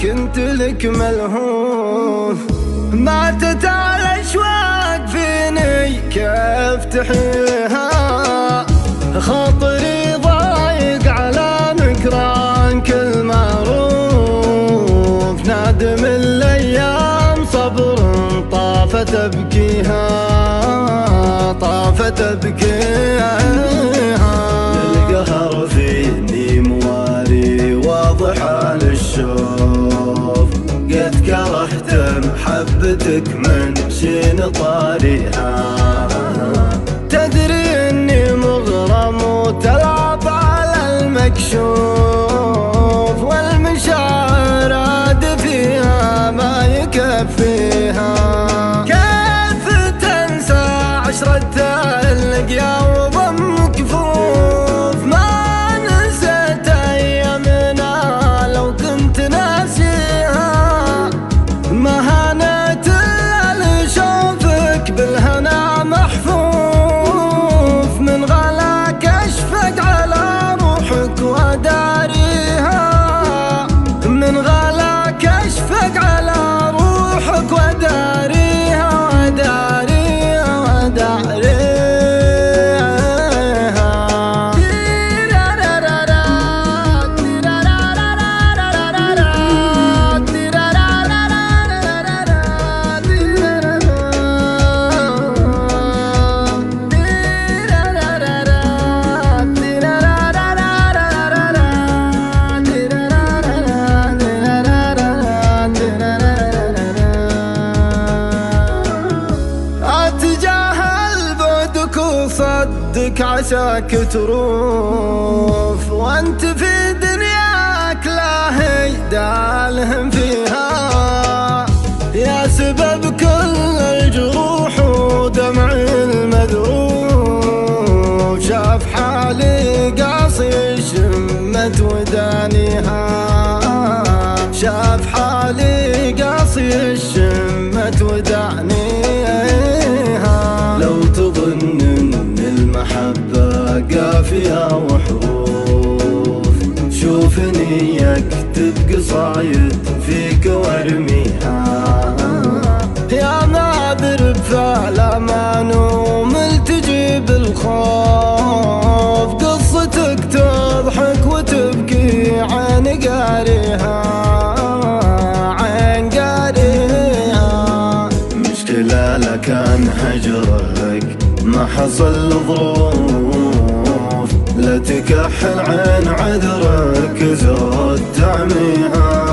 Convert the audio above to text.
كنت لك ملهوف، ماتت على اشواق فيني كيف تحيها، خاطري ضايق على نكران كل معروف، نادم الايام صبر طافت ابكيها، طافت ابكيها. القهر فيني مواري واضح على الشوف، قد كرهت محبتك من شين طاريها، تدري اني مغرم وتلعب على المكشوف، والمشاعر عاد فيها ما يكفيها، كيف تنسى عشرة اللقيا وضم كفوف، ما نسيت ايامنا لو كنت ناسيها، ما هانت الا لشوفك بالهنا محفوف، من غلاك اشفق على روحك وداريها، من غلاك اشفق على روحك وداريها، وداريها وداريها. صدق عساك تروف، وانت في دنياك لا هي دالهم فيها، يا سبب كل الجروح ودمع المذروف، شاف حالي قاصي الشمت ودانيها، شاف حالي قاصي الشمت ودانيها، لو تظن المحبة قافية وحروف، شوفني اكتب قصايد فيك وارميها، يا معبر بفعل امان وملتجي بالخوف، قصتك تضحك وتبكي عين قاريها، عين قاريها، مشكلة لكان هجرك ما حصل ظروف، لا تكحل عين عذرك زود تعميها،